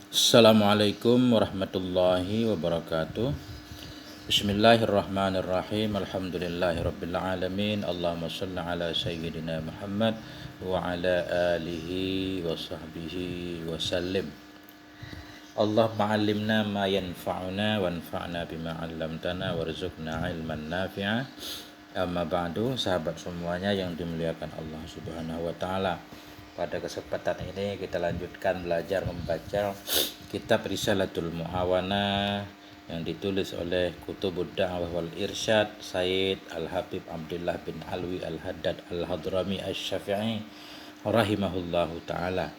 Assalamualaikum warahmatullahi wabarakatuh. Bismillahirrahmanirrahim. Alhamdulillahirabbil alamin. Allahumma shalli ala sayyidina Muhammad wa ala alihi wa sahbihi wa sallim. Allahumma 'allimna ma yanfa'una wanfa'na bima 'allamtana warzuqna 'ilman nafi'a. Amma ba'du, sahabat semuanya yang dimuliakan Allah Subhanahu wa taala. Pada kesempatan ini kita lanjutkan belajar membaca kitab Risalatul Mu'awana yang ditulis oleh Kutubud Da'wah wal Irsyad Sayyid Al-Habib Abdullah bin Alwi Al-Haddad Al-Hadrami Asy-Syafi'i rahimahullahu taala.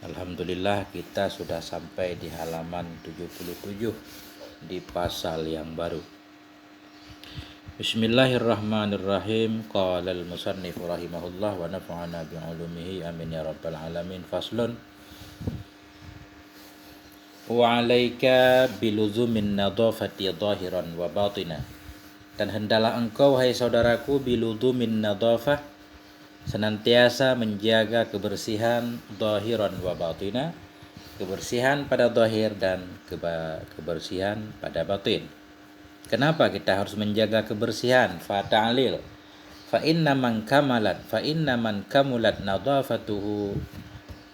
Alhamdulillah kita sudah sampai di halaman 77 di pasal yang baru. Bismillahirrahmanirrahim. Qala al-musannif rahimahullah wa nafa'ana bi'ulumihi amin ya rabbal alamin. Faslun. Wa 'alaika biluzumin nadhafati dhahiran wa batina. Dan hendaklah engkau hai saudaraku biluzumin nadhafah senantiasa menjaga kebersihan dhahiran wa batina, kebersihan pada zahir dan kebersihan pada batin. Kenapa kita harus menjaga kebersihan? Fata'alil. Fa inna man kamulat nadhafatuhu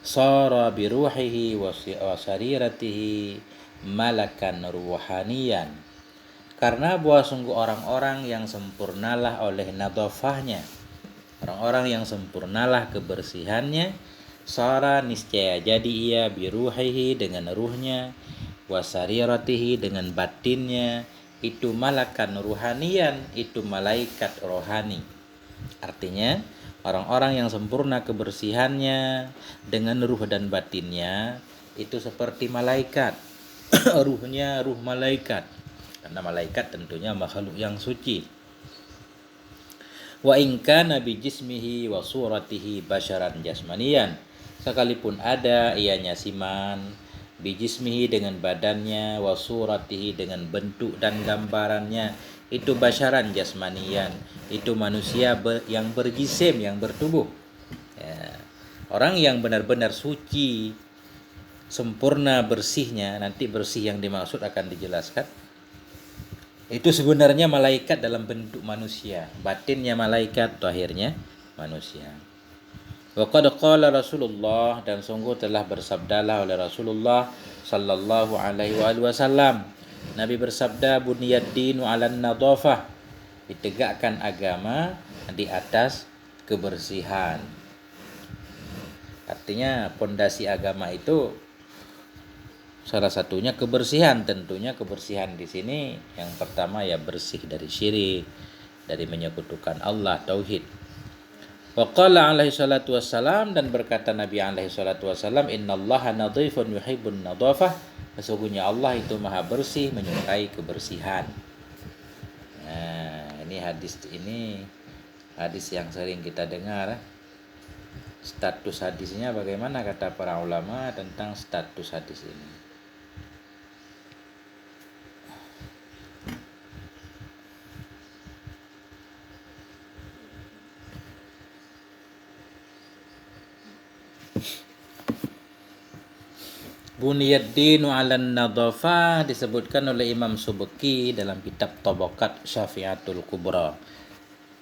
sara bi ruhihi wa sariratihi malakan ruhaniyan. Karena bahwa sungguh orang-orang yang sempurnalah oleh nadhafahnya, orang-orang yang sempurnalah kebersihannya, sara niscaya jadi ia bi ruhihi dengan ruhnya, wa sariratihi dengan batinnya, itu malakan ruhanian, itu malaikat rohani. Artinya orang-orang yang sempurna kebersihannya dengan ruh dan batinnya itu seperti malaikat. Ruhnya ruh malaikat, karena malaikat tentunya makhluk yang suci. Wa in kana bi jismihi wa suratihi basyaran jasmanian, sekalipun ada ianya siman, bijismihi dengan badannya, wa suratihi dengan bentuk dan gambarannya, itu basyaran jasmanian, itu manusia yang berjisim, yang bertubuh. Ya. Orang yang benar-benar suci, sempurna bersihnya, nanti bersih yang dimaksud akan dijelaskan. Itu sebenarnya malaikat dalam bentuk manusia, batinnya malaikat, zahirnya manusia. Wa qad qala Rasulullah, dan sungguh telah bersabdalah oleh Rasulullah sallallahu alaihi wasallam. Nabi bersabda, buniyad dinu 'alan nadhafah, ditegakkan agama di atas kebersihan. Artinya pondasi agama itu salah satunya kebersihan. Tentunya kebersihan di sini yang pertama ya bersih dari syirik, dari menyekutukan Allah, tauhid. Wa qala alaihi salatu wassalam, dan berkata Nabi alaihi salatu wassalam, innallaha nadhifun yuhibbun nadhafah, sesungguhnya Allah itu maha bersih, menyukai kebersihan. Nah, ini hadis yang sering kita dengar. Status hadisnya bagaimana kata para ulama tentang status hadis ini? Buniyad dinu 'alan nadhafah disebutkan oleh Imam Subki dalam kitab Tabaqat Syafi'atul Kubra.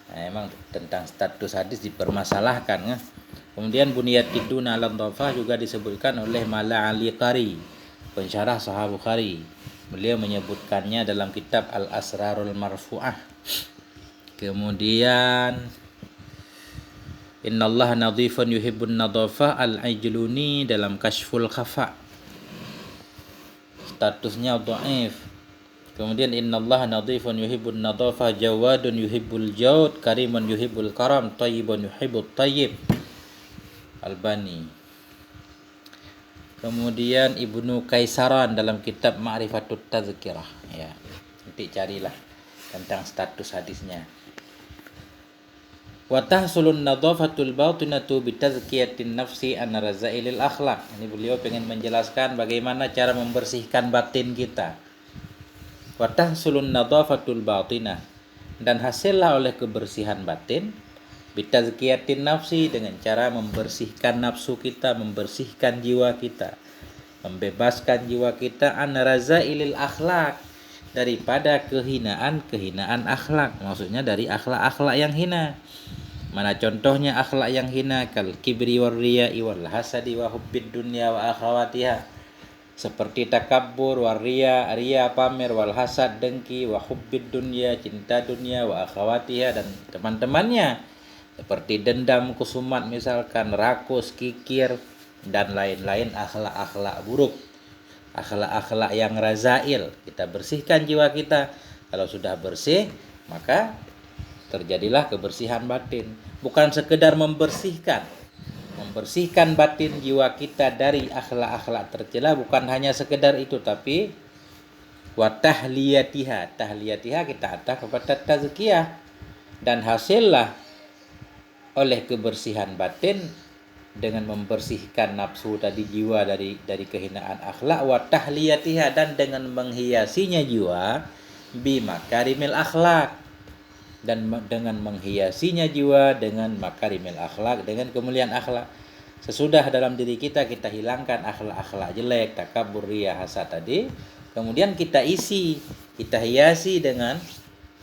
Nah, memang tentang status hadis dipermasalahkan ya. Kemudian buniyad dinu 'alan nadhafah juga disebutkan oleh Mala Ali Qari, pensyarah Sahih Bukhari. Beliau menyebutkannya dalam kitab Al-Asrarul Marfu'ah. Kemudian innallaha nadhifun yuhibbun nadhafah al-Ajluni dalam Kashful Khafa, statusnya dhaif. Kemudian innallaha nadhifun yuhibbun nadhafah jawadun yuhibbul jawd karimun yuhibbul karam thayyibun yuhibbut thayyib, Albani. Kemudian Ibnu Kaisaran dalam kitab Ma'rifatut Tazkirah, ya. Nanti carilah tentang status hadisnya. Wa tahsulun nadhafatul batinatu bitazkiyatin nafsi an razailil akhlaq. Ini beliau pengen menjelaskan bagaimana cara membersihkan batin kita. Wa tahsulun nadhafatul batinah, dan hasillah oleh kebersihan batin bitazkiyatin nafsi, dengan cara membersihkan nafsu kita, membersihkan jiwa kita. membebaskan jiwa kita an razailil akhlak, daripada kehinaan akhlak. Maksudnya dari akhlak-akhlak yang hina. Mana contohnya akhlak yang hina? Kal kibri war riya'i wal hasadi wa hubbid dunya wa akhawatiha. Seperti takabur, waria, ria pamer, wal hasad dengki, wa hubbid dunya, cinta dunia, wa akhawatiha dan teman-temannya. Seperti dendam, kusumat misalkan, rakus, kikir dan lain-lain akhlak-akhlak buruk. Akhlak-akhlak yang razail. Kita bersihkan jiwa kita. Kalau sudah bersih, maka terjadilah kebersihan batin. Bukan sekedar membersihkan batin jiwa kita dari akhlak-akhlak tercela, bukan hanya sekedar itu, tapi wa tahliyatiha kita ada kepada tazkiyah, dan hasillah oleh kebersihan batin dengan membersihkan nafsu tadi, jiwa dari kehinaan akhlak, wa tahliyatiha dan dengan menghiasinya jiwa bi makarimil akhlak, dan dengan menghiasinya jiwa dengan makarimil akhlak, dengan kemuliaan akhlak. Sesudah dalam diri kita hilangkan akhlak-akhlak jelek, takabur, riya, hasad tadi, kemudian kita hiasi dengan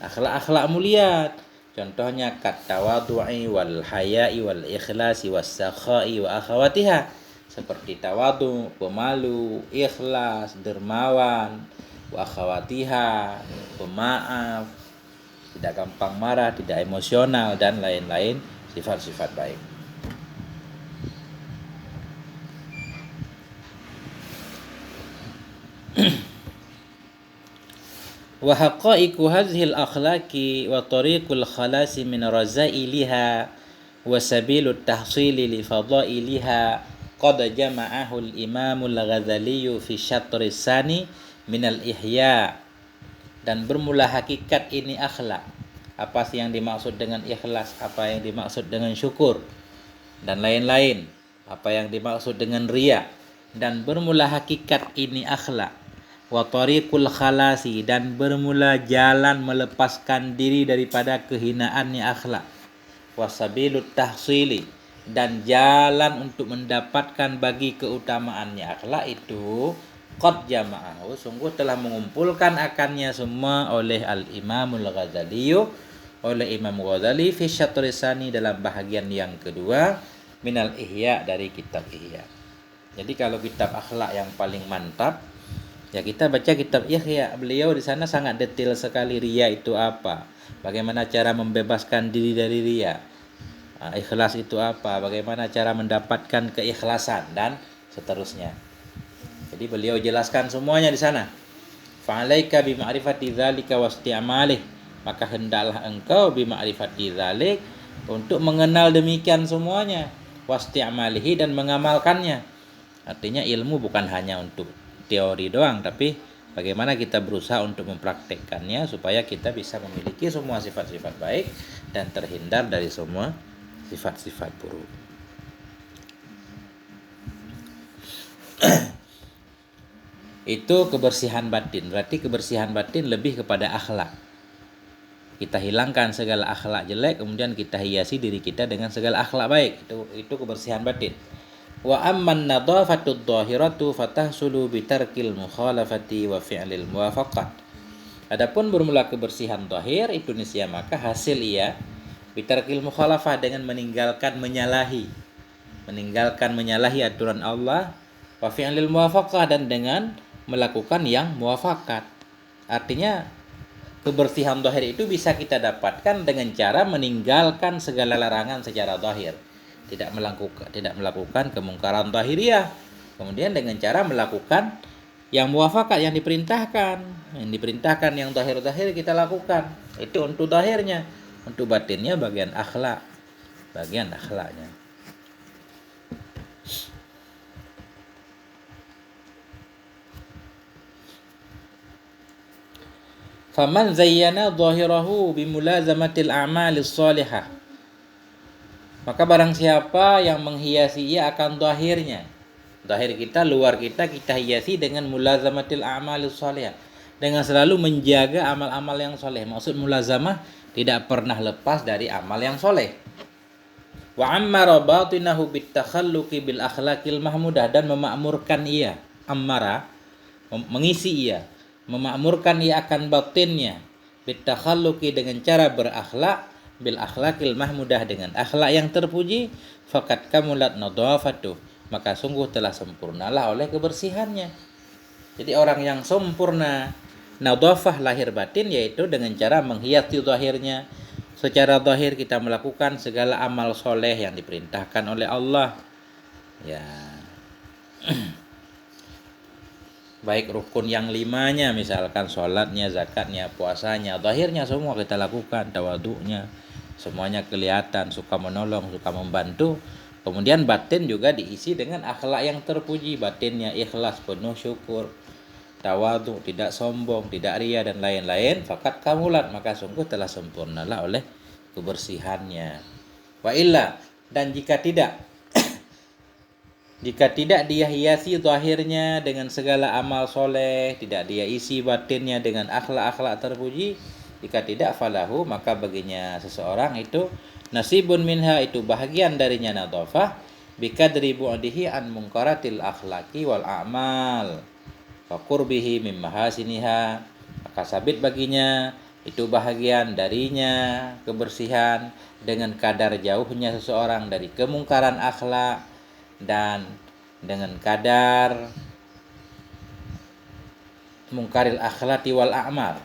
akhlak-akhlak mulia. Contohnya kat tawadhu'i wal haya'i wal ikhlasi was sakha'i wa akhawatiha. Seperti tawadhu, pemalu, ikhlas, dermawan, wa akhawatiha, pemaaf, tidak gampang marah, tidak emosional dan lain-lain sifat-sifat baik. Wa haqa'iqu hadhil akhlaqi wa tariqul khalasi min razailiha wa sabilut tahsili li fadailiha qad jama'ahu al-imam al-Ghazali fi syatri sani min al-ihya. Dan bermula hakikat ini akhlak. Apa sih yang dimaksud dengan ikhlas, apa yang dimaksud dengan syukur dan lain-lain, apa yang dimaksud dengan riya. Dan bermula hakikat ini akhlak. Wa tariqul khalasi, dan bermula jalan melepaskan diri daripada kehinaannya akhlak. Wa sabilut tahsili, dan jalan untuk mendapatkan bagi keutamaannya akhlak itu qad jama'ahu, sungguh telah mengumpulkan akannya semua oleh al-Imamul Ghazali, oleh Imam Ghazali fi syatri sani, dalam bahagian yang kedua minal ihya, dari kitab ihya. Jadi kalau kitab akhlak yang paling mantap, ya kita baca kitab Ihya. Beliau di sana sangat detail sekali riya itu apa, bagaimana cara membebaskan diri dari riya, ikhlas itu apa, bagaimana cara mendapatkan keikhlasan dan seterusnya. Jadi beliau jelaskan semuanya di sana. Fa'alaika bi ma'rifati dzalika wasti'malih, maka hendaklah engkau bi ma'rifati dzalik, untuk mengenal demikian semuanya, wasti'malihi, dan mengamalkannya. Artinya ilmu bukan hanya untuk teori doang, tapi bagaimana kita berusaha untuk mempraktekkannya supaya kita bisa memiliki semua sifat-sifat baik dan terhindar dari semua sifat-sifat buruk. Itu kebersihan batin. Berarti kebersihan batin lebih kepada akhlak. Kita hilangkan segala akhlak jelek, kemudian kita hiasi diri kita dengan segala akhlak baik. Itu kebersihan batin. Wa amman nadhafatud dhahiratu fatahsulu bitarkil mukhalafati wa fi'lil muwafaqat. Adapun bermula kebersihan zahir itu niscaya maka hasil ia bitarkil mukhalafah, dengan meninggalkan menyalahi aturan Allah, wa fi'lil muwafaqah, dan dengan melakukan yang muwafakat. Artinya kebersihan zahir itu bisa kita dapatkan dengan cara meninggalkan segala larangan secara zahir. Tidak melakukan kemungkaran zahiriyah. Kemudian dengan cara melakukan yang muwafakat, yang diperintahkan yang zahir-zahir kita lakukan. Itu untuk zahirnya. Untuk batinnya bagian akhlaknya. Faman zayyana zahirahu bimulazamatil a'malis salihah, maka barang siapa yang menghiasi ia akan zahirnya, zahir kita, luar kita hiasi dengan mulazamatil a'malis salihah, dengan selalu menjaga amal-amal yang soleh. Maksud mulazamah, tidak pernah lepas dari amal yang soleh. Wa ammara batinahu bitakhalluqi bil akhlaqil mahmudah, dan memakmurkan ia ammara, mengisi ia, memakmurkan ia akan batinnya, bitakhalluqi dengan cara berakhlak, bil akhlaqil mahmudah dengan akhlak yang terpuji, faqad kamulat nadhafatu, maka sungguh telah sempurnalah oleh kebersihannya. Jadi orang yang sempurna nadhafah lahir batin yaitu dengan cara menghiasi zahirnya. Secara zahir kita melakukan segala amal soleh yang diperintahkan oleh Allah. Ya. Baik rukun yang 5-nya, misalkan sholatnya, zakatnya, puasanya, zahirnya semua kita lakukan, tawaduknya, semuanya kelihatan, suka menolong, suka membantu. Kemudian batin juga diisi dengan akhlak yang terpuji, batinnya ikhlas, penuh syukur, tawaduk, tidak sombong, tidak ria dan lain-lain, fakat kamulat, maka sungguh telah sempurnalah oleh kebersihannya. Wa illa, dan jika tidak dia hiasi zahirnya dengan segala amal soleh, tidak dia isi batinnya dengan akhlak-akhlak terpuji, jika tidak falahu, maka baginya seseorang itu nasibun minha, itu bahagian darinya nadhafah, bikadri bu'dihi an munkaratil akhlaki wal a'mal wa qurbihi min mahasiniha, maka sabit baginya itu bahagian darinya kebersihan dengan kadar jauhnya seseorang dari kemungkaran akhlak dan dengan kadar mungkaril akhlaqi wal a'mal.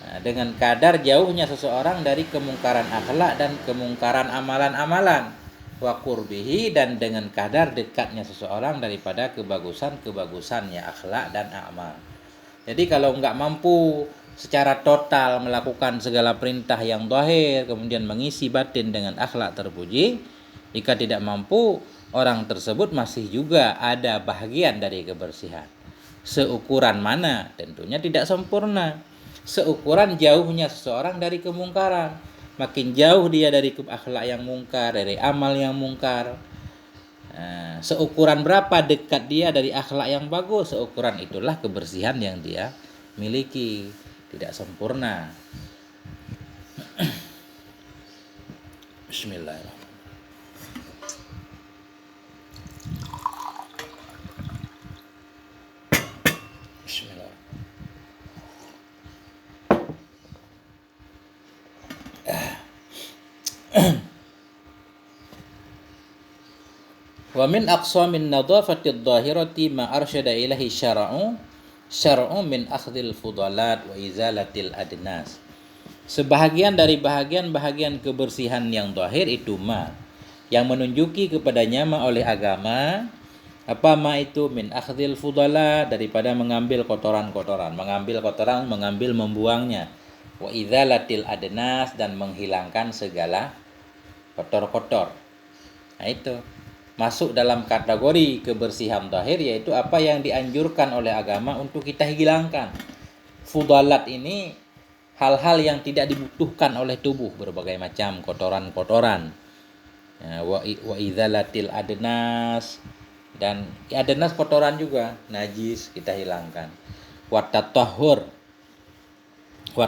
Nah, dengan kadar jauhnya seseorang dari kemungkaran akhlak dan kemungkaran amalan-amalan, wa qurbihi, dan dengan kadar dekatnya seseorang daripada kebagusannya akhlak dan amal. Jadi kalau enggak mampu secara total melakukan segala perintah yang zahir, kemudian mengisi batin dengan akhlak terpuji, jika tidak mampu, orang tersebut masih juga ada bahagian dari kebersihan. Seukuran mana? Tentunya tidak sempurna. Seukuran jauhnya seseorang dari kemungkaran. Makin jauh dia dari akhlak yang mungkar, dari amal yang mungkar, seukuran berapa dekat dia dari akhlak yang bagus, seukuran itulah kebersihan yang dia miliki. Tidak sempurna. Bismillahirrahmanirrahim. Wa min aqsamin nadhafati adh-dhahirati ma arsyada ilahi syara'u min akhdhil fudalat wa izalatil adnas. Sebahagian dari bahagian kebersihan yang zahir itu yang menunjuki kepadanya oleh agama. Apa itu? Min akhdhil fudalat, daripada mengambil kotoran-kotoran, mengambil membuangnya. Wa izalatil adnas, dan menghilangkan segala kotor-kotor. Nah itu masuk dalam kategori kebersihan zahir, yaitu apa yang dianjurkan oleh agama untuk kita hilangkan. Fudalat ini hal-hal yang tidak dibutuhkan oleh tubuh, berbagai macam kotoran-kotoran. Wa idzalatil adnas, dan adnas kotoran juga, najis, kita hilangkan. Wa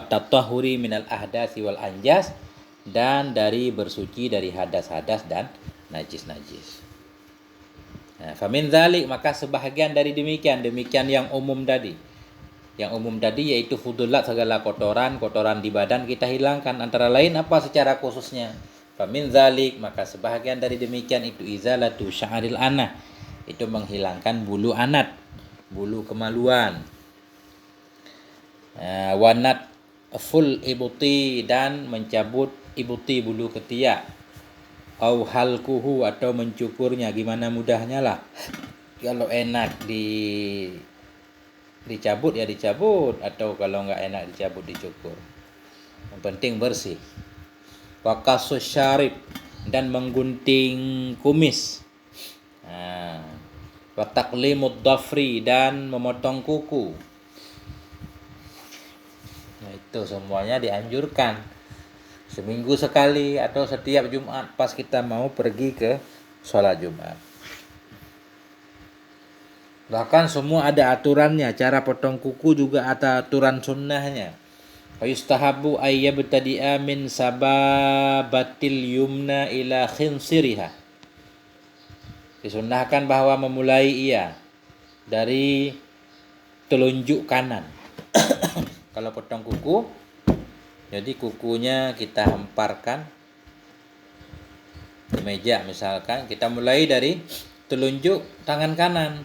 tatahhuri minal ahdasi wal anjas, dan dari bersuci dari hadas-hadas dan najis-najis. Famin dzalik, maka sebahagian dari demikian yang umum tadi. Yang umum tadi yaitu fudulat, segala kotoran di badan kita hilangkan. Antara lain apa secara khususnya? Famin dzalik, maka sebahagian dari demikian itu izalatu sya'ril anah, itu menghilangkan bulu anat, bulu kemaluan. Wanat full ibuti, dan mencabut ibuti, bulu ketiak. Au halkuhu, atau mencukurnya, gimana mudahnya lah. Kalau enak dicabut ya dicabut, atau kalau enggak enak dicabut dicukur. Yang penting bersih. Wa qasus syarib, dan menggunting kumis. Wa taqlimud dhafri, dan memotong kuku. Nah, itu semuanya dianjurkan. Seminggu sekali atau setiap Jumat pas kita mau pergi ke sholat Jumat. Bahkan semua ada aturannya. Cara potong kuku juga ada aturan sunnahnya. Yustahabu ayyabtadi'a min sababatil yumna ila khinsiriha. Disunnahkan bahwa memulai ia dari telunjuk kanan. Kalau potong kuku, jadi kukunya kita hemparkan di meja misalkan, kita mulai dari telunjuk tangan kanan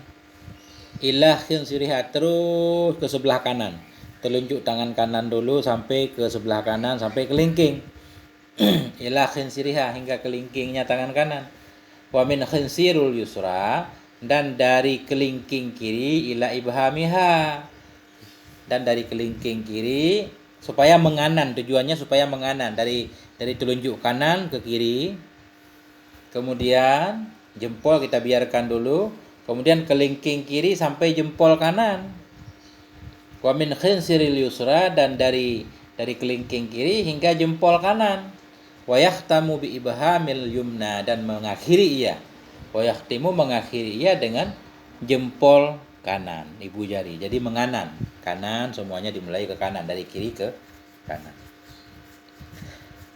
ila khinsiriha, terus ke sebelah kanan. Telunjuk tangan kanan dulu sampai ke sebelah kanan sampai kelingking. Ila khinsiriha, hingga kelingkingnya tangan kanan. Wa min khinsirul yusra, dan dari kelingking kiri ila ibhamiha, dan dari kelingking kiri supaya menganan, tujuannya supaya menganan dari telunjuk kanan ke kiri. Kemudian jempol kita biarkan dulu, kemudian kelingking kiri sampai jempol kanan. Wa min khinsiril yusra, dan dari kelingking kiri hingga jempol kanan. Wa yahtamu bi ibhamil yumna, dan mengakhiri ia. Wa yahtimu, mengakhiri ia dengan jempol kanan, ibu jari. Jadi menganan, kanan semuanya dimulai ke kanan, dari kiri ke kanan.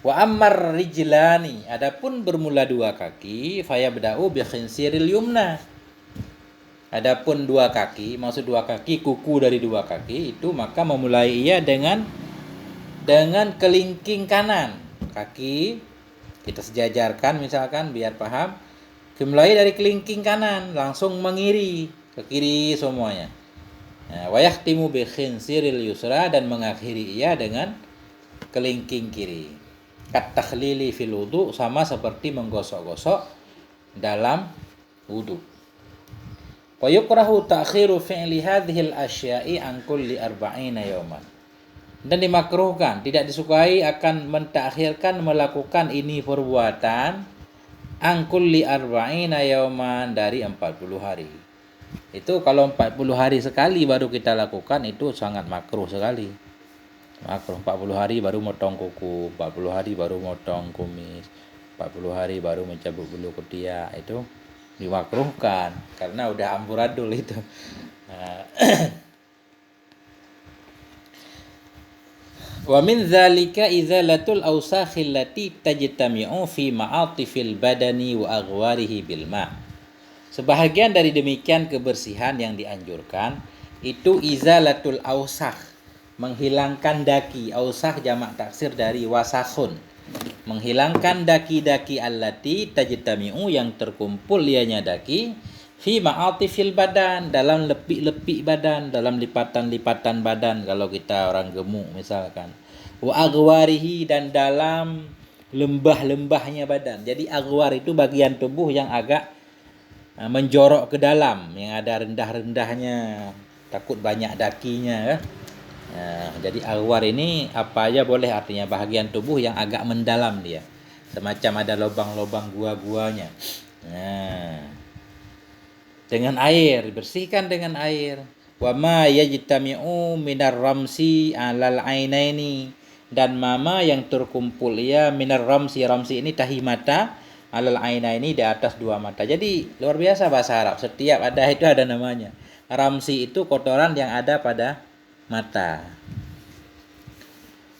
Wa ammar rijlani, adapun bermula dua kaki, fayabda'u bi khinsiril yumna. Adapun dua kaki, maksud dua kaki, kuku dari dua kaki itu, maka memulai ia dengan kelingking kanan. Kaki kita sejajarkan misalkan biar paham. Dimulai dari kelingking kanan, langsung mengiri ke kiri semuanya. Wa yahtimu bi khinsiril yusra, dan mengakhiri ia dengan kelingking kiri. Kat takhlili fil wudu, sama seperti menggosok-gosok dalam wudu. Wa yukrahu ta'khiru fi'li hadhil asya'i an kulli arba'ina yawman. Dan dimakruhkan, tidak disukai akan mentakhirkan melakukan ini perbuatan an kulli arba'ina yawman, dari 40 hari. Itu kalau 40 hari sekali baru kita lakukan, itu sangat makruh sekali. Makruh 40 hari baru motong kuku, 40 hari baru motong kumis, 40 hari baru mencabut bulu ketiak, itu dimakruhkan karena udah amburadul itu. Wa min dzalika izalatul awsakhil lati tajtami'u fi ma'atifil badani wa aghwarihi bil ma'. Sebahagian dari demikian kebersihan yang dianjurkan itu izalatul awsakh, menghilangkan daki. Ausakh jamak taksir dari wasakhun, menghilangkan daki-daki allati tajtami'u, yang terkumpul ianya daki, fi ma'atifil badan, dalam lepik-lepik badan, dalam lipatan-lipatan badan kalau kita orang gemuk misalkan. Wa aghwarihi, dan dalam lembah-lembahnya badan. Jadi aghwar itu bagian tubuh yang agak menjorok ke dalam, yang ada rendah-rendahnya, takut banyak dakinya. Jadi aghwar ini apa aja boleh, artinya bahagian tubuh yang agak mendalam dia, semacam ada lubang-lubang gua-guanya. Dengan air, bersihkan dengan air. Wa ma yajtami'u minar ramsi alal ainaini, dan mama yang terkumpul ya minar ramsi. Ramsi ini tahi mata, alal ainaini, di atas dua mata. Jadi luar biasa bahasa Arab, setiap ada itu ada namanya. Ramsi itu kotoran yang ada pada mata.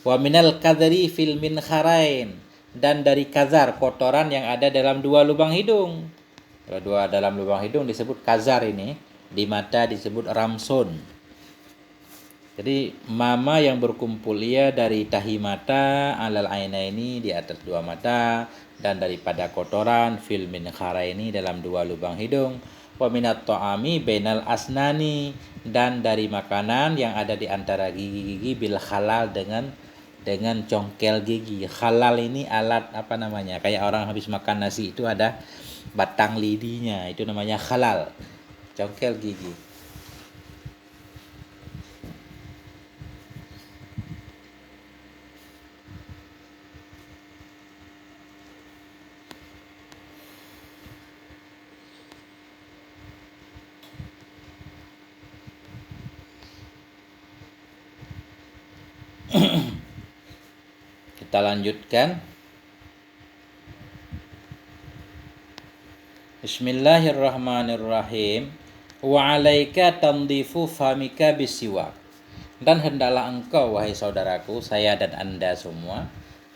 Wa minal kadri fil minkharain, dan dari kazar, kotoran yang ada dalam dua lubang hidung. Kalau dua dalam lubang hidung disebut kazar, ini di mata disebut ramsun. Jadi mama yang berkumpul ya dari tahi mata, alal ainaini, di atas dua mata, dan daripada kotoran fil minkharaini, dalam dua lubang hidung. Wa minat ta'ami bainal asnani, dan dari makanan yang ada di antara gigi-gigi, bil halal, dengan congkel gigi. Halal ini alat apa namanya? Kayak orang habis makan nasi itu ada batang lidinya, itu namanya halal, congkel gigi. Kita lanjutkan. Bismillahirrahmanirrahim. Wa alaika tandifu famika bisiwak. Dan hendaklah engkau, wahai saudaraku, saya dan anda semua,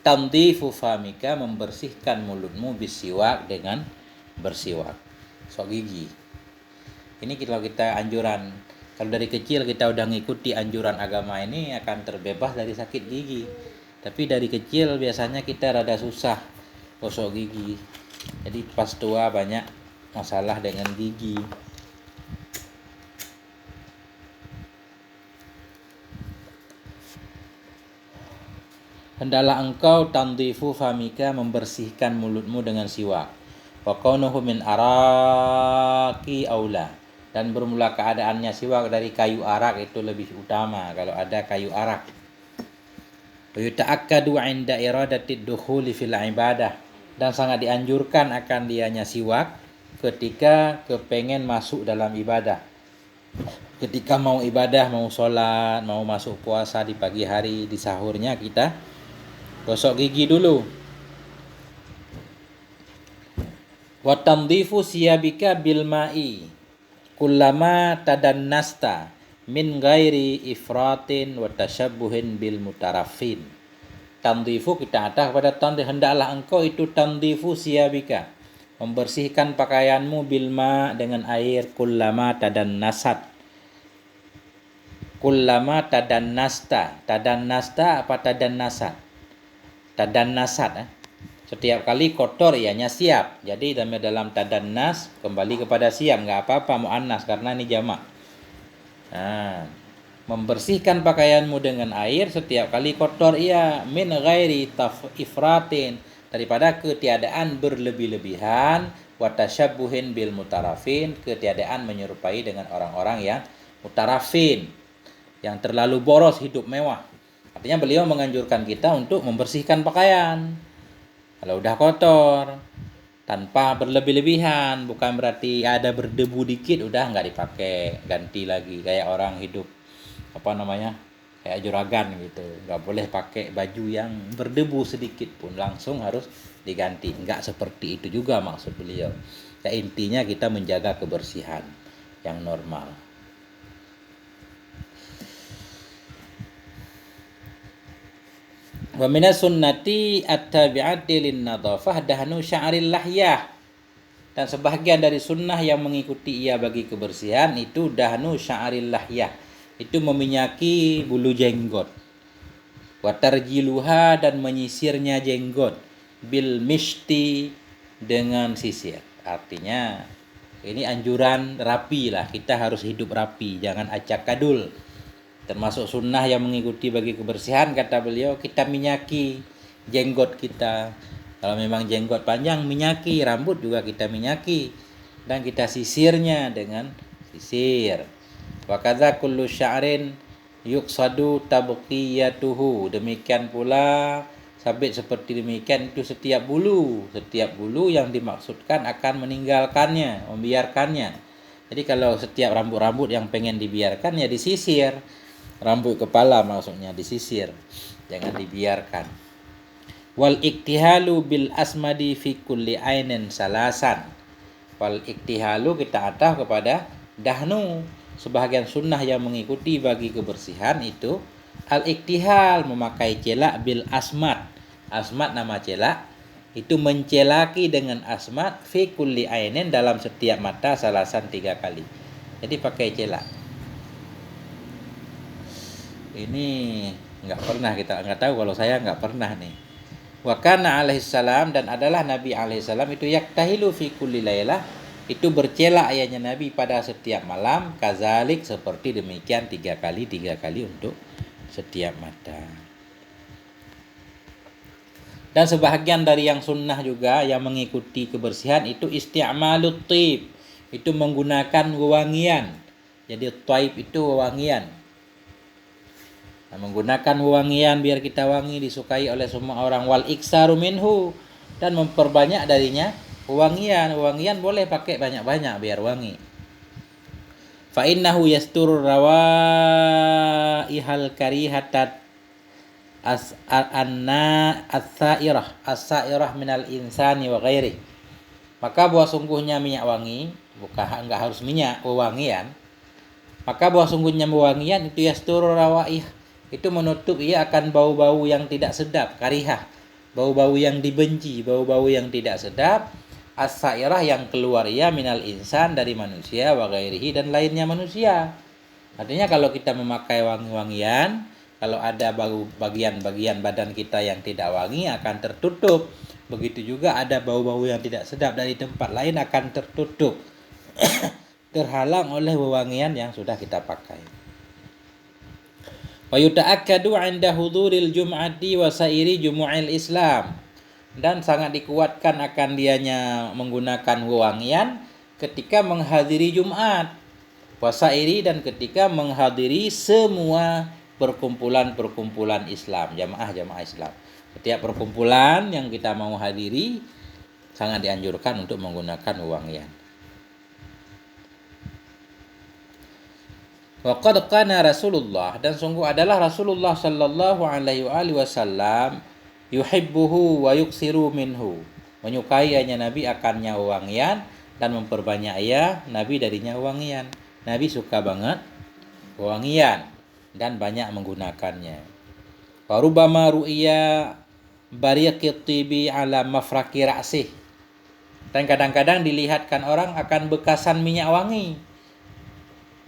tandifu famika, membersihkan mulutmu, bisiwak, dengan bersiwak, sok gigi. Ini kalau kita anjuran, kalau dari kecil kita udah ngikuti anjuran agama ini akan terbebas dari sakit gigi. Tapi dari kecil biasanya kita rada susah gosok gigi. Jadi pas tua banyak masalah dengan gigi. Hendaklah engkau tandifu famika, membersihkan mulutmu dengan siwak. Wa kaunuhu min araki aula, dan bermula keadaannya siwak dari kayu arak itu lebih utama kalau ada kayu arak. Wa yuta'akkadu 'inda iradatid dukhuli fil ibadah, dan sangat dianjurkan akan dianya siwak ketika kepengen masuk dalam ibadah. Ketika mau ibadah, mau sholat, mau masuk puasa di pagi hari, di sahurnya kita gosok gigi dulu. Wa tandifu siyabika bil ma'i kullama tadannasta min ghairi ifratin wa tashabbuhin bil mutaraffin. Tandifu kita ada kepada tandif, hendaklah engkau itu tandifu siyabika, membersihkan pakaianmu bil ma, dengan air, kullama tadannasat. Kullama tadannasta, tadannasta apa tadannasat? Tadannasat, setiap kali kotor ianya siap. Jadi dalam tadannas kembali kepada siap, nggak apa-apa muannas karena ini jamak. Nah, membersihkan pakaianmu dengan air setiap kali kotor ia, min ghairi ifratin, daripada ketiadaan berlebih-lebihan, wa tasyabbuhin bil mutarafin, ketiadaan menyerupai dengan orang-orang yang mutarafin, yang terlalu boros hidup mewah. Artinya beliau menganjurkan kita untuk membersihkan pakaian kalau udah kotor, tanpa berlebih-lebihan. Bukan berarti ada berdebu dikit udah nggak dipakai, ganti lagi. Kayak orang hidup kayak juragan gitu, nggak boleh pakai baju yang berdebu sedikit pun, langsung harus diganti. Nggak seperti itu juga maksud beliau. Ya, intinya kita menjaga kebersihan yang normal. Wa minas sunnati at-tabi'ati lin-nadhafah dahnu sya'ril lahyah, dan sebahagian dari sunnah yang mengikuti ia bagi kebersihan itu dahnu sya'ril lahyah, itu meminyaki bulu jenggot. Wa tarjiluha, dan menyisirnya jenggot, bil mishti, dengan sisir. Artinya ini anjuran rapi lah, kita harus hidup rapi, jangan acak kadul. Termasuk sunnah yang mengikuti bagi kebersihan, kata beliau, kita minyaki jenggot kita. Kalau memang jenggot panjang, minyaki. Rambut juga kita minyaki, dan kita sisirnya dengan sisir. Wa kadza kullu sya'rin yuqsadu tabqiyatuhu, demikian pula sabit seperti demikian itu setiap bulu yang dimaksudkan akan meninggalkannya, membiarkannya. Jadi kalau setiap rambut-rambut yang pengen dibiarkan ya disisir. Rambut kepala maksudnya disisir, jangan dibiarkan. Wal iktihalu bil asmadi fi kulli ainin salasan. Wal iktihalu kita ataf kepada dahnu. Sebahagian sunnah yang mengikuti bagi kebersihan itu al iktihal, memakai celak, bil asmad. Asmad nama celak, itu mencelaki dengan asmad fi kulli ainin, dalam setiap mata, salasan 3 kali. Jadi pakai celak. Ini nggak pernah, kita nggak tahu, kalau saya nggak pernah nih. Wa kana alaihissalam, dan adalah Nabi alaihissalam itu yaktahilu fi kulli lailah, itu bercelak ayahnya Nabi pada setiap malam, kazalik, seperti demikian 3 kali untuk setiap mata. Dan sebahagian dari yang sunnah juga yang mengikuti kebersihan itu isti'malut tib, itu menggunakan wewangian. Jadi taib itu wewangian. Nah, menggunakan wewangian biar kita wangi, disukai oleh semua orang. Wal iksaru minhu, dan memperbanyak darinya wewangian. Wewangian boleh pakai banyak-banyak biar wangi. Fa innahu yastur rawaihal karihatat as-sa'irah minal insani wa ghairi. Maka bahwa sungguhnya minyak wangi, bukan enggak harus minyak, wewangian. Maka bahwa sungguhnya wewangian itu yastur rawaih, itu menutup ia akan bau-bau yang tidak sedap, karihah, bau-bau yang dibenci, bau-bau yang tidak sedap. as-sairah yang keluar ia minal insan dari manusia wa ghairihi dan lainnya manusia. Artinya kalau kita memakai wangi-wangian, kalau ada bagian-bagian badan kita yang tidak wangi akan tertutup. Begitu juga ada bau-bau yang tidak sedap dari tempat lain akan tertutup. Terhalang oleh wewangian yang sudah kita pakai. Wa yuta'akkadu 'inda huduril jum'ati wa sairi jumu'il Islam. Dan sangat dikuatkan akan dianya menggunakan wewangian ketika menghadiri Jumat, wasairi dan ketika menghadiri semua perkumpulan-perkumpulan Islam, jamaah-jamaah Islam. Setiap perkumpulan yang kita mau hadiri sangat dianjurkan untuk menggunakan wewangian. Wa qad kana Rasulullah, dan sungguh adalah Rasulullah sallallahu alaihi wasallam yuhibbuhu wa yuksiru minhu, menyukai Nabi akannya wewangian dan memperbanyak Nabi darinya wewangian. Nabi suka banget wewangian dan banyak menggunakannya. Wa rubbama ru'iya bariqit tibi ala mafraqi ra'sih, dan kadang-kadang dilihatkan orang akan bekasan minyak wangi,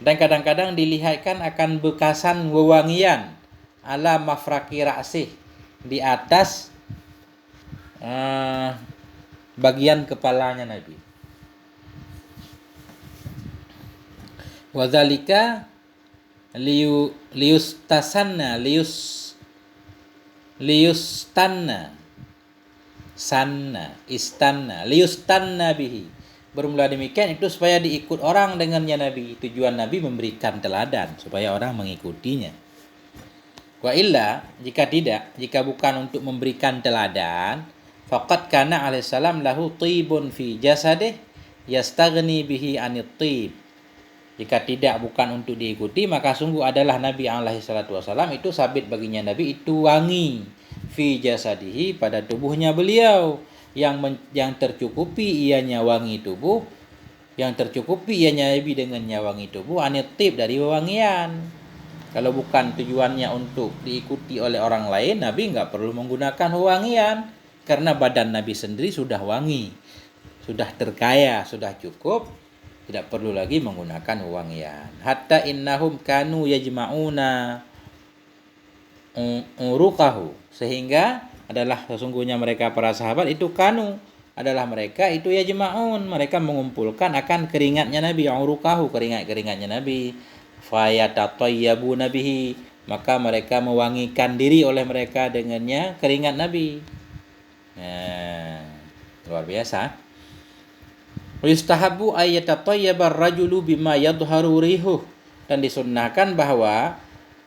dan kadang-kadang dilihatkan akan bekasan wewangian ala mafraqi ra'sih, di atas bagian kepalanya Nabi. Wadzalika liustanna bihi. Bermula demikian itu supaya diikut orang dengannya Nabi. Tujuan Nabi memberikan teladan supaya orang mengikutinya. Wa illa, jika bukan untuk memberikan teladan, faqad kana alaihissalam lahu tibun fi jasadih yastaghni bihi anit tib. Jika bukan untuk diikuti, maka sungguh adalah Nabi alaihissalam itu sabit baginya Nabi itu wangi fi jasadihi, pada tubuhnya beliau, yang tercukupi ianya wangi tubuh, yang tercukupi ianya Nabi dengannya wangi tubuh anit tib, dari wewangian. Kalau bukan tujuannya untuk diikuti oleh orang lain, Nabi nggak perlu menggunakan wewangian, karena badan Nabi sendiri sudah wangi, sudah terkaya, sudah cukup, tidak perlu lagi menggunakan wewangian. Hatta innahum kanu yajma'una uruqahu, sehingga adalah sesungguhnya mereka para sahabat itu adalah mereka itu yajma'un, mereka mengumpulkan akan keringatnya Nabi, uruqahu, keringat-keringatnya Nabi. Fayatatayyabuna bihi, maka mereka mewangikan diri oleh mereka dengannya keringat Nabi. Luar biasa. Yustahabu ayyatatayyaba ar-rajulu bima yadhharu rihuh, dan disunnahkan bahwa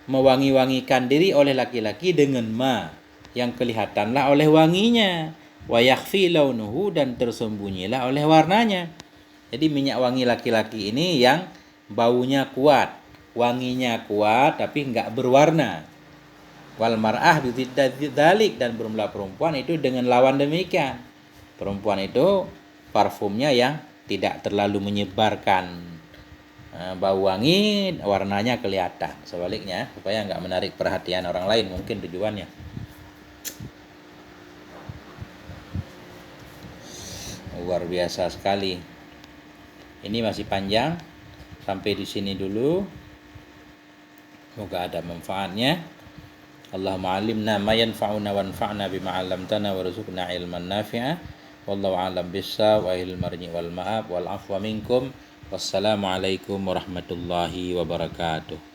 mewangi-wangikan diri oleh laki-laki dengan yang kelihatanlah oleh wanginya, wa yakhfi launuhu, dan tersembunyilah oleh warnanya. Jadi minyak wangi laki-laki ini yang baunya kuat, wanginya kuat tapi enggak berwarna. Wal mar'ah bidzalik, dan bermula perempuan itu dengan lawan demikian. Perempuan itu parfumnya yang tidak terlalu menyebarkan bau wangi, warnanya kelihatan. Sebaliknya, supaya enggak menarik perhatian orang lain, mungkin tujuannya. Luar biasa sekali. Ini masih panjang. Sampai di sini dulu. Semoga ada manfaatnya. Allahumma alimna ma yanfa'una wanfa'na bima 'allamtana warzuqna ilman nafi'a. Wallahu a'lam bissawab, wa ilal marji wal ma'ab wal afwa minkum. Wassalamu alaikum warahmatullahi wabarakatuh.